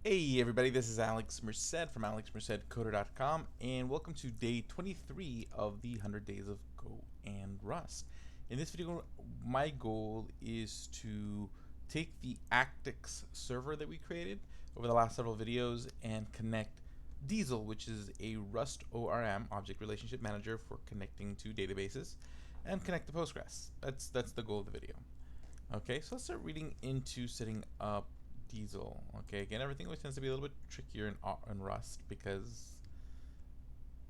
Hey everybody, this is Alex Merced from alexmercedcoder.com, and welcome to day 23 of the 100 Days of Go and Rust. In this video, my goal is to take the Actix server that we created over the last several videos and connect Diesel, which is a Rust ORM, Object Relationship Manager, for connecting to databases, and connect to Postgres. That's the goal of the video. Okay, so let's start reading into setting up Diesel. Okay, again, everything always tends to be a little bit trickier in Rust because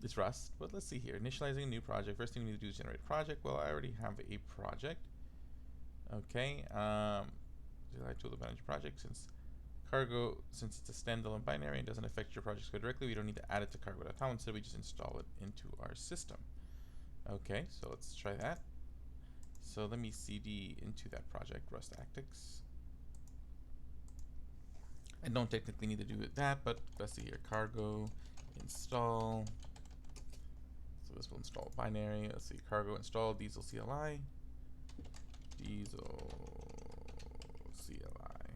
it's Rust. But let's see here. Initializing a new project. First thing we need to do is generate a project. Well, I already have a project. Okay. I tool to manage project since it's a standalone binary and doesn't affect your project code directly. We don't need to add it to cargo.tom. Instead, we just install it into our system. Okay, so let's try that. So let me cd into that project, Rust Actix. I don't technically need to do that, but let's see here. Cargo install. So this will install binary. Let's see. Cargo install diesel CLI. Diesel CLI.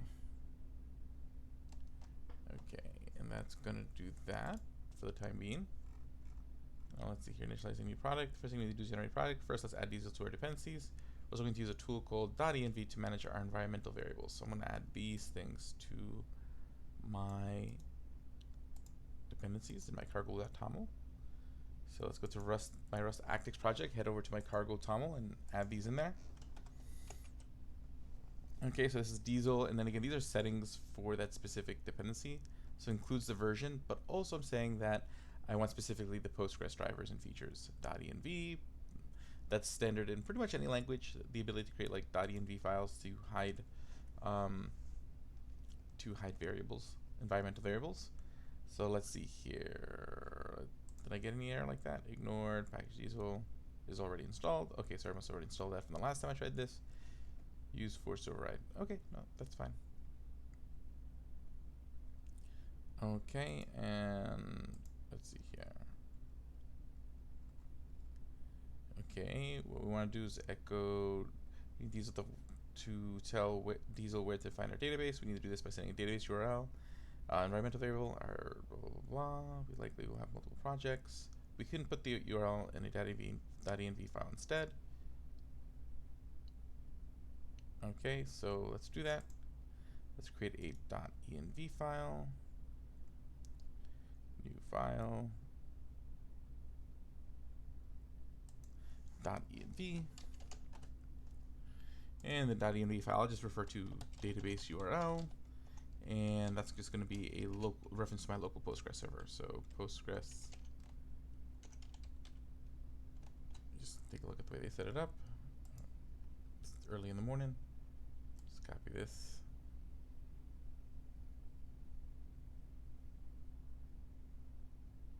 Okay, and that's gonna do that for the time being. Let's see here. Initializing new product. First thing we need to do is generate product. First, let's add diesel to our dependencies. We're also going to use a tool called .env to manage our environmental variables. So I'm going to add these things to my dependencies in my cargo.toml. So let's go to my Rust Actix project, head over to my cargo.toml and add these in there. Okay, so this is Diesel, and then again, these are settings for that specific dependency. So it includes the version, but also I'm saying that I want specifically the Postgres drivers and features. .env, that's standard in pretty much any language. The ability to create like .env files to hide variables, environmental variables. So let's see here. Did I get any error like that? Ignored. Package diesel is already installed. Okay, so I must have already installed that from the last time I tried this. Use force override. Okay, no, that's fine. Okay, and let's see here. Okay, what we want to do is echo diesel to tell Diesel where to find our database. We need to do this by sending a database URL. Environmental variable, our blah, blah, blah, blah. We likely will have multiple projects. We can put the URL in a .env file instead. Okay, so let's do that. Let's create a .env file. New file. .env. And the .env file, I'll just refer to database URL. And that's just going to be a local reference to my local Postgres server. So Postgres, just take a look at the way they set it up. It's early in the morning. Just copy this.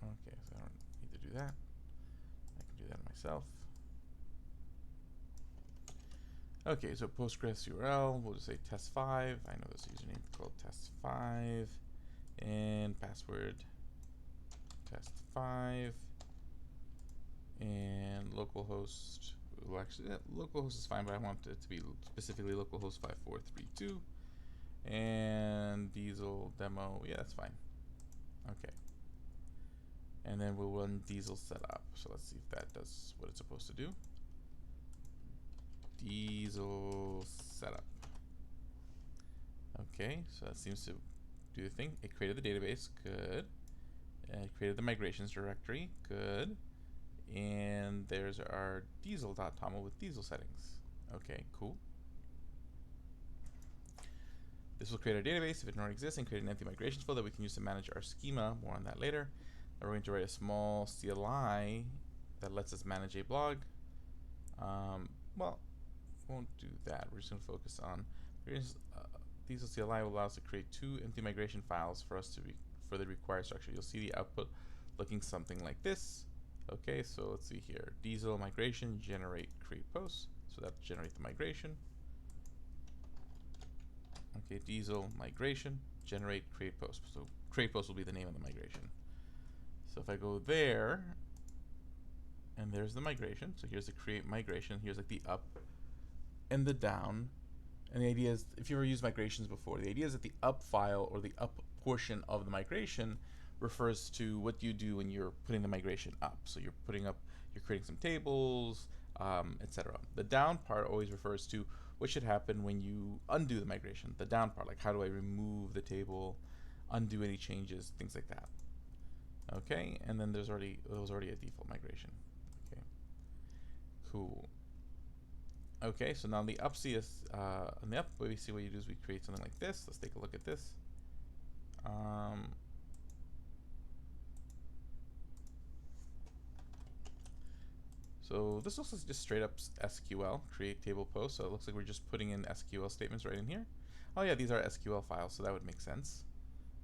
Okay, so I don't need to do that. I can do that myself. Okay, so Postgres URL, we'll just say test5. I know this username is called test5, and password test5, and localhost. Well, actually, localhost is fine, but I want it to be specifically localhost 5432, and diesel demo. Yeah, that's fine. Okay, and then we'll run diesel setup. So let's see if that does what it's supposed to do. Diesel setup. Okay, so that seems to do the thing. It created the database, good. It created the migrations directory, good. And there's our diesel.toml with diesel settings. Okay, cool. This will create our database if it already exists and create an empty migrations flow that we can use to manage our schema. More on that later. Now we're going to write a small CLI that lets us manage a blog. Well, won't do that. We're just going to focus on diesel CLI will allow us to create 2 empty migration files for us to for the required structure. You'll see the output looking something like this. Okay, so let's see here. Diesel migration, generate, create post. So that generates the migration. Okay, diesel migration, generate, create post. So create post will be the name of the migration. So if I go there, and there's the migration. So here's the create migration. Here's like the up and the down And the idea is, if you ever used migrations before, the idea is that the up file or the up portion of the migration refers to what you do when you're putting the migration up. So you're creating some tables, etc. The down part always refers to what should happen when you undo the migration. The down part, like how do I remove the table, undo any changes, things like that. Okay, and then there's already a default migration. Okay, cool. Okay, so now the up on the up, what we see what you do is we create something like this. Let's take a look at this. So this looks like just straight up SQL, create table post. So it looks like we're just putting in SQL statements right in here. Oh yeah, these are SQL files, so that would make sense.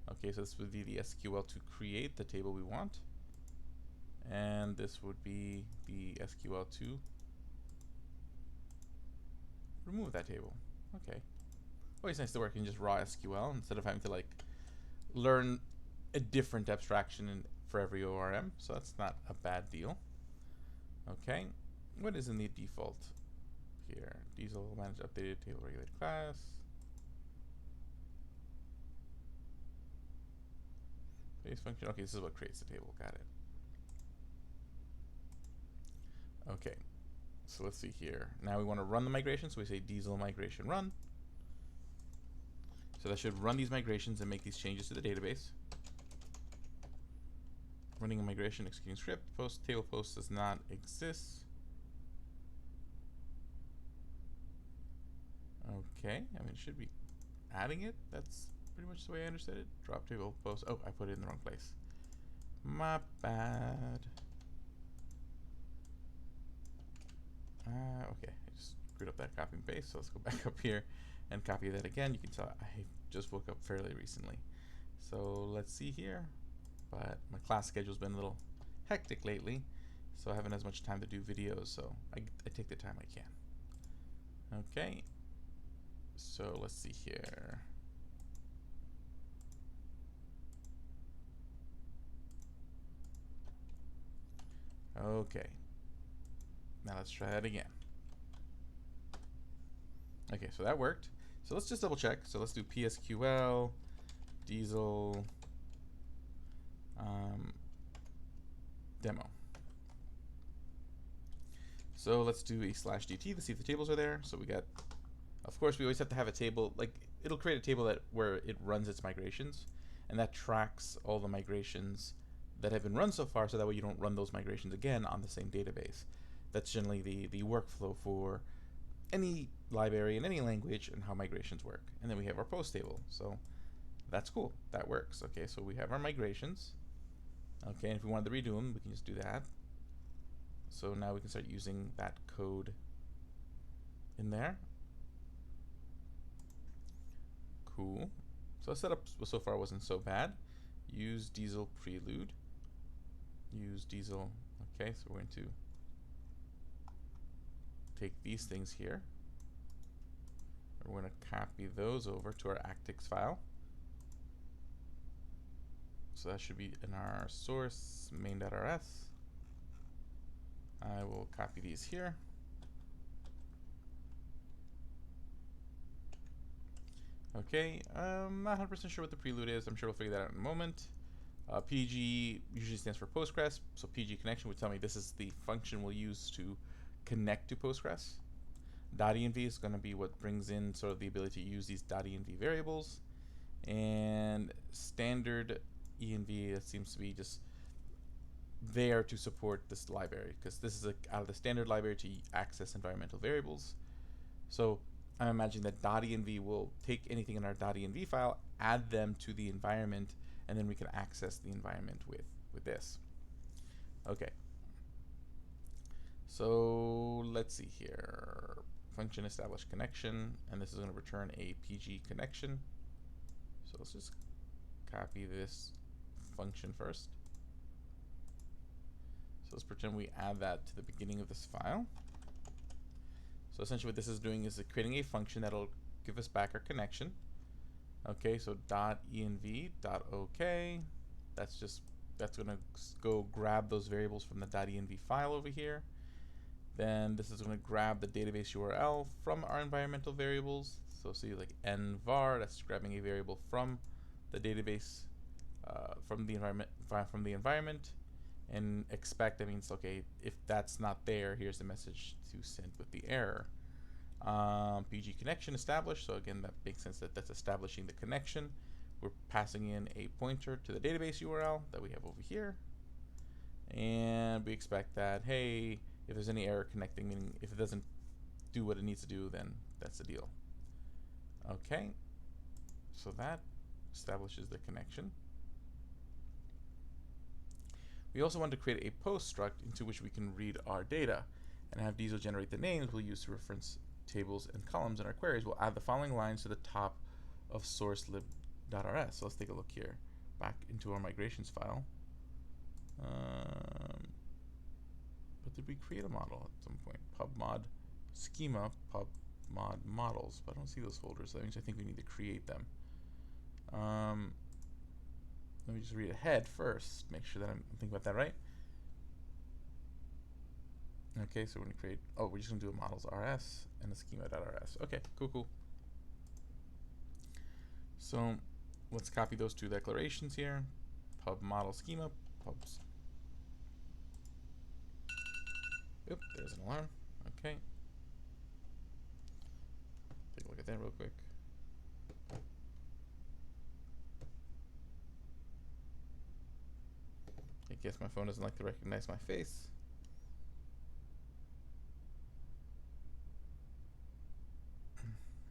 Okay, so this would be the SQL to create the table we want. And this would be the SQL to remove that table. Okay. Always nice to work in just raw SQL instead of having to like learn a different abstraction for every ORM. So that's not a bad deal. Okay. What is in the default here? Diesel manage updated table regulated class. Base function. Okay, this is what creates the table. Got it. Okay. So let's see here. Now we want to run the migration, so we say diesel migration run. So that should run these migrations and make these changes to the database. Running a migration, executing script. Table post does not exist. Okay, I mean, it should be adding it. That's pretty much the way I understood it. Drop table post. Oh, I put it in the wrong place. My bad. Okay, I just screwed up that copy and paste, so let's go back up here and copy that again. You can tell I just woke up fairly recently. So let's see here. But my class schedule's been a little hectic lately, so I haven't as much time to do videos, so I take the time I can. Okay, so let's see here. Okay, now let's try that again. Okay, so that worked. So let's just double check. So let's do PSQL, diesel, demo. So let's do a /DT to see if the tables are there. So we got, of course, we always have to have a table, like it'll create a table where it runs its migrations, and that tracks all the migrations that have been run so far, so that way you don't run those migrations again on the same database. That's generally the workflow for any library in any language and how migrations work. And then we have our post table. So that's cool. That works. Okay, so we have our migrations. Okay, and if we wanted to redo them, we can just do that. So now we can start using that code in there. Cool. So the setup so far wasn't so bad. Use diesel prelude. Use diesel. Okay, so we're going to take these things here. We're going to copy those over to our actix file. So that should be in our source main.rs. I will copy these here. Okay, I'm not 100% sure what the prelude is. I'm sure we'll figure that out in a moment. PG usually stands for Postgres, so PG connection would tell me this is the function we'll use to connect to Postgres. .env is going to be what brings in sort of the ability to use these .env variables. And standard env, that seems to be just there to support this library, because this is out of the standard library to access environmental variables. So I'm imagining that .env will take anything in our .env file, add them to the environment, and then we can access the environment with this. Okay. So let's see here. Function establish connection, and this is going to return a PG connection. So let's just copy this function first. So let's pretend we add that to the beginning of this file. So essentially what this is doing is creating a function that'll give us back our connection. Okay, so .env.ok. That's going to go grab those variables from the .env file over here. Then this is going to grab the database URL from our environmental variables. So see like nvar, that's grabbing a variable from the database, from the environment, and expect, that means, okay, if that's not there, here's the message to send with the error. PG connection established, so again, that makes sense that that's establishing the connection. We're passing in a pointer to the database URL that we have over here, and we expect that, hey, if there's any error connecting, meaning if it doesn't do what it needs to do, then that's the deal. Okay, so that establishes the connection. We also want to create a post struct into which we can read our data, and have Diesel generate the names we'll use to reference tables and columns in our queries. We'll add the following lines to the top of source lib.rs. So let's take a look here, back into our migrations file. But did we create a model at some point? Pubmod schema, pubmod models, but I don't see those folders. So that means I think we need to create them. Let me just read ahead first, make sure that I'm thinking about that right. Okay, so we're gonna create, we're just gonna do a models rs and a schema.rs. Okay, cool. So let's copy those two declarations here. Pub model schema, pubs. Oop, there's an alarm. Okay. Take a look at that real quick. I guess my phone doesn't like to recognize my face.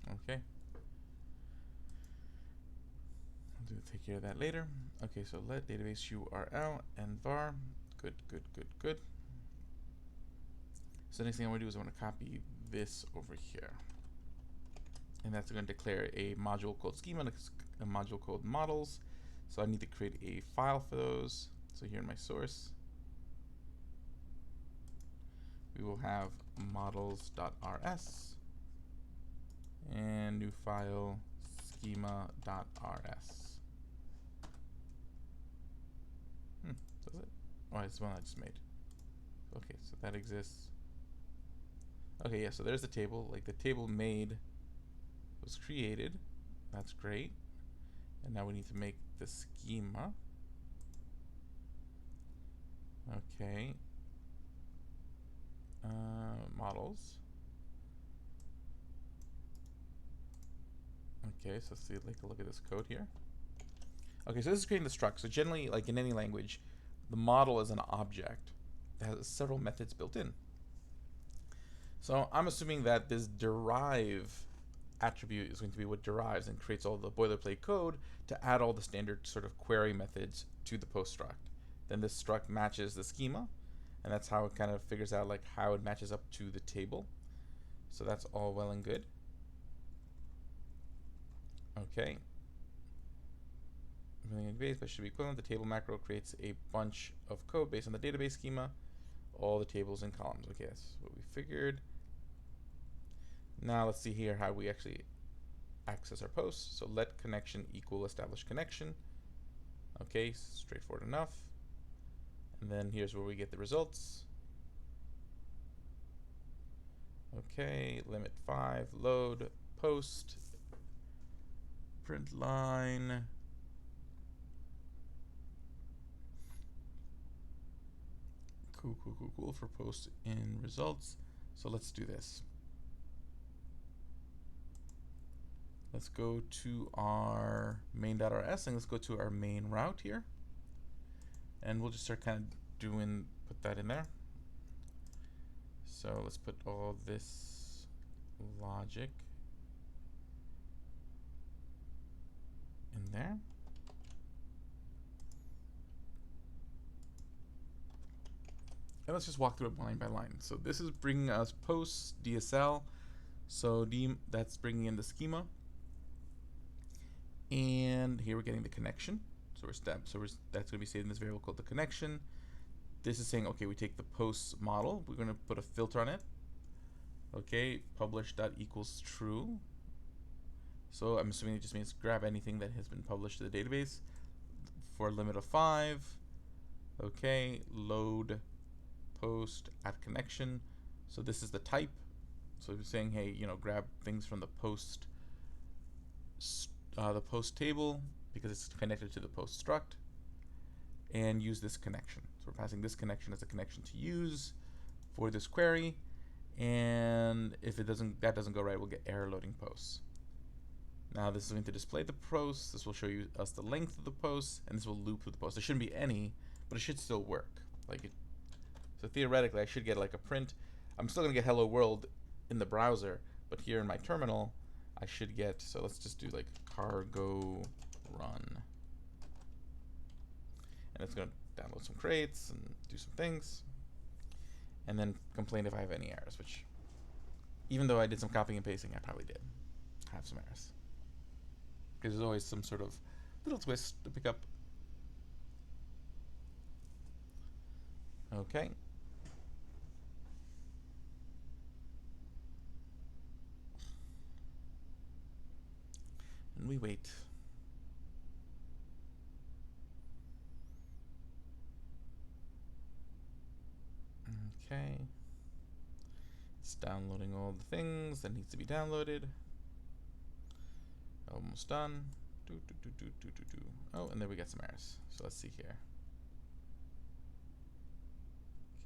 Okay. I'll take care of that later. Okay, so let database URL and var. Good. So the next thing I want to do is I want to copy this over here. And that's going to declare a module called schema and a module called models. So I need to create a file for those. So here in my source, we will have models.rs and new file schema.rs. Does it? Oh, it's one I just made. Okay, so that exists. Okay, yeah, so there's the table. Like the table made was created. That's great. And now we need to make the schema. Okay. Models. Okay, so let's take a look at this code here. Okay, so this is creating the struct. So generally, like in any language, the model is an object that has several methods built in. So I'm assuming that this derive attribute is going to be what derives and creates all the boilerplate code to add all the standard sort of query methods to the post struct. Then this struct matches the schema, and that's how it kind of figures out like how it matches up to the table. So that's all well and good. Okay. Base, but should be equivalent. The table macro creates a bunch of code based on the database schema, all the tables and columns. Okay, that's what we figured. Now let's see here how we actually access our posts. So let connection equal establish connection. Okay, straightforward enough. And then here's where we get the results. Okay, limit 5, load, post, print line. Cool for post in results. So let's do this. Let's go to our main.rs and let's go to our main route here. And we'll just start kind of put that in there. So let's put all this logic in there. And let's just walk through it line by line. So this is bringing us posts, DSL. So that's bringing in the schema. And here we're getting the connection. So that's going to be saved in this variable called the connection. This is saying, okay, we take the posts model. We're going to put a filter on it. Okay, publish.equals true. So I'm assuming it just means grab anything that has been published to the database for a limit of 5. Okay, load post at connection. So this is the type. So we're saying, hey, grab things from the post the post table because it's connected to the post struct, and use this connection. So we're passing this connection as a connection to use for this query, and if that doesn't go right, we'll get error loading posts. Now this is going to display the posts. This will show us the length of the posts, and this will loop through the post. There shouldn't be any, but it should still work. So theoretically, I should get like a print. I'm still gonna get hello world in the browser, but here in my terminal, I should get. So let's just do like cargo run, and it's gonna download some crates and do some things, and then complain if I have any errors. Which, even though I did some copying and pasting, I probably did have some errors. Because there's always some sort of little twist to pick up. Okay. And we wait. Okay. It's downloading all the things that needs to be downloaded. Almost done. Oh, and then we got some errors. So let's see here.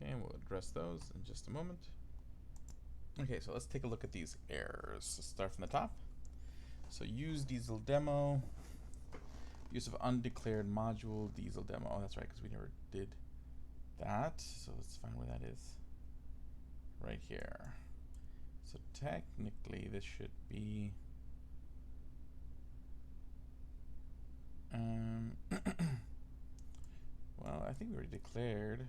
Okay, and we'll address those in just a moment. Okay, so let's take a look at these errors. Let's start from the top. So use diesel demo. Use of undeclared module diesel demo. Oh, that's right, because we never did that. So let's find where that is. Right here. So technically this should be well, I think we already declared.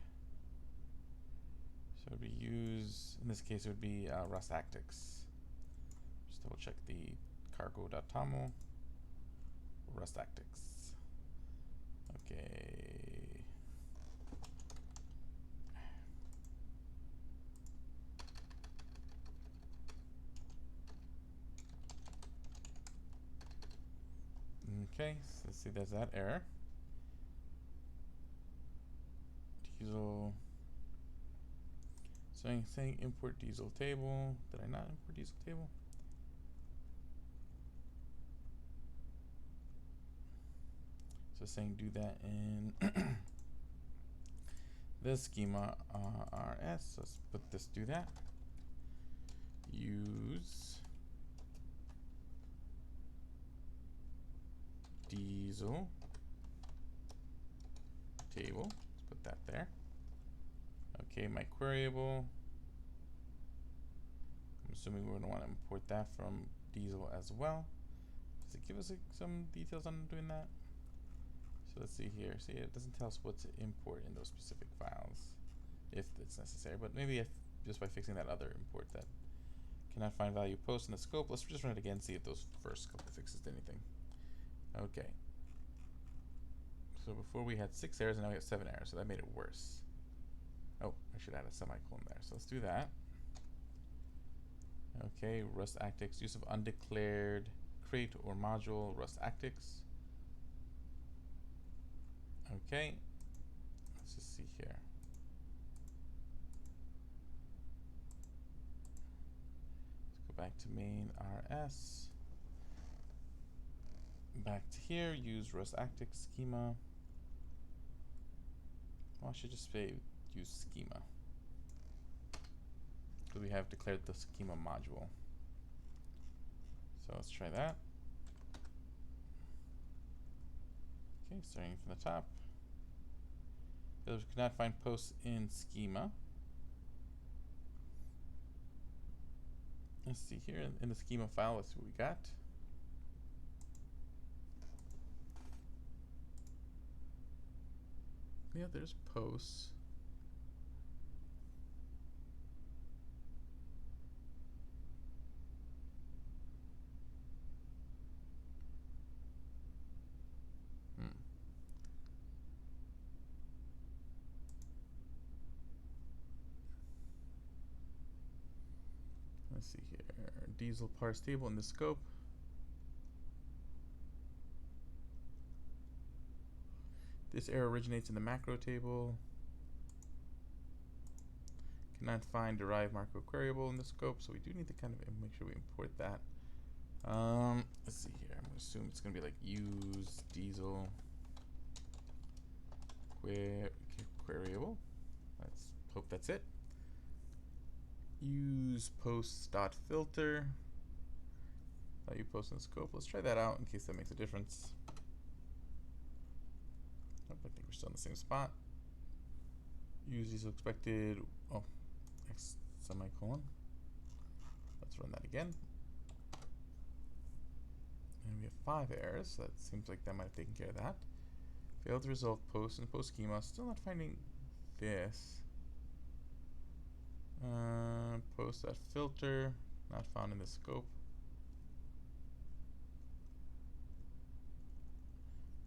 So we use, in this case, it would be Rust Actix. Just double check the cargo.toml, Rust Actix. Okay. Okay, so let's see, there's that error. Diesel. So I'm saying import diesel table. Did I not import diesel table? So saying do that in the schema rs. Let's put this, do that. Use diesel table. Let's put that there. Okay, my queryable. I'm assuming we're going to want to import that from diesel as well. Does it give us some details on doing that? So let's see here. See, it doesn't tell us what to import in those specific files, if it's necessary. But maybe if just by fixing that other import that cannot find value post in the scope. Let's just run it again, see if those first couple fixes did anything. Okay. So before we had 6 errors, and now we have 7 errors, so that made it worse. Oh, I should add a semicolon there. So let's do that. Okay, Rust Actix, use of undeclared crate or module, Rust Actix. Okay, let's just see here. Let's go back to main rs. Back to here, use Rust Actix schema. Well, I should just say use schema, because we have declared the schema module. So let's try that. Okay, starting from the top. Builders cannot find posts in schema. Let's see here in the schema file, let's see what we got. Yeah, there's posts. Let's see here. Diesel parse table in the scope. This error originates in the macro table. Cannot find derived macro queryable in the scope, so we do need to kind of make sure we import that Let's see here. I'm gonna assume it's gonna be like use diesel queryable. Let's hope that's it. Use post.filter. You post in the scope. Let's try that out in case that makes a difference. Nope, I think we're still in the same spot. Use diesel expected. Oh, X semicolon. Let's run that again. And we have 5 errors. So that seems like that might have taken care of that. Failed to resolve post and post schema. Still not finding this. Post.filter. Not found in the scope.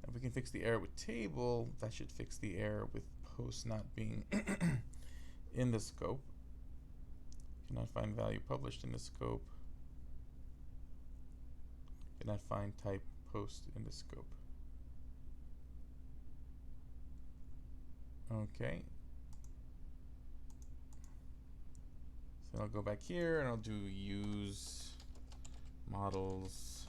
If we can fix the error with table, that should fix the error with post not being in the scope. Cannot find value published in the scope. Cannot find type post in the scope. Okay. So I'll go back here and I'll do use models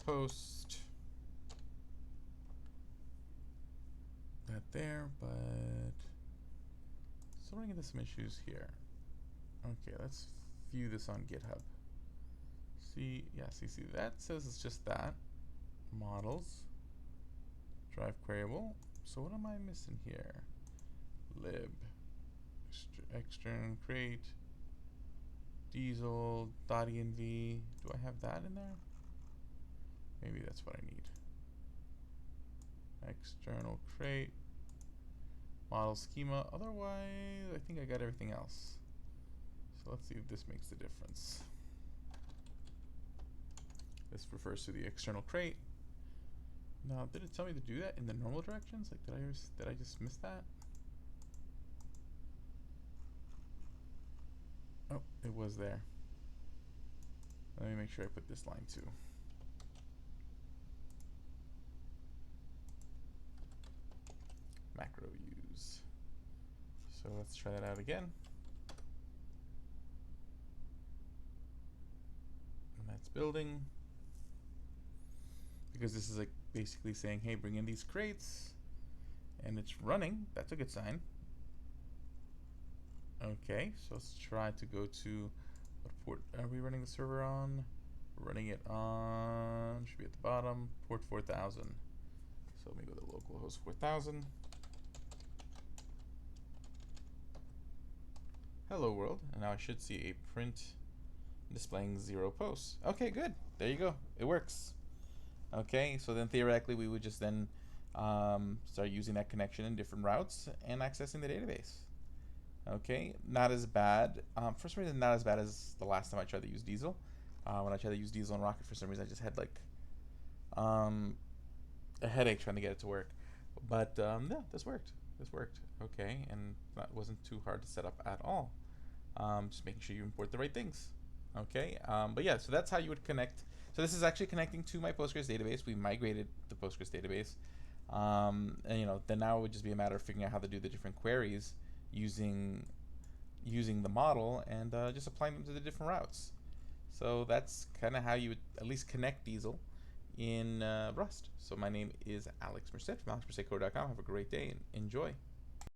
post. That there, but still running into some issues here. Okay, let's view this on GitHub. See, that says it's just that. Models, drive queryable. So what am I missing here? Lib, extern crate, diesel, .env. Do I have that in there? Maybe that's what I need. External crate, model schema. Otherwise, I think I got everything else. So let's see if this makes the difference. This refers to the external crate. Now, did it tell me to do that in the normal directions? Like, did I just miss that? Oh, it was there. Let me make sure I put this line too. Macro use. So let's try that out again. And that's building. Because this is like basically saying, hey, bring in these crates. And it's running. That's a good sign. Okay, so let's try to go to what port are we running the server on? We're running it on, should be at the bottom, port 4000. So let me go to localhost 4000. Hello world, and now I should see a print displaying 0 posts. Okay, good. There you go. It works. Okay, so then theoretically we would just then start using that connection in different routes and accessing the database. Okay, not as bad. For some reason, not as bad as the last time I tried to use Diesel. When I tried to use Diesel and Rocket, for some reason, I just had like a headache trying to get it to work. But yeah, this worked. This worked. Okay, and that wasn't too hard to set up at all. Just making sure you import the right things. Okay, but yeah, so that's how you would connect. So this is actually connecting to my Postgres database. We migrated the Postgres database, and then now it would just be a matter of figuring out how to do the different queries using the model and just applying them to the different routes. So that's kind of how you would at least connect Diesel in Rust. So my name is Alex Merced from alexmercedcode.com. Have a great day and enjoy.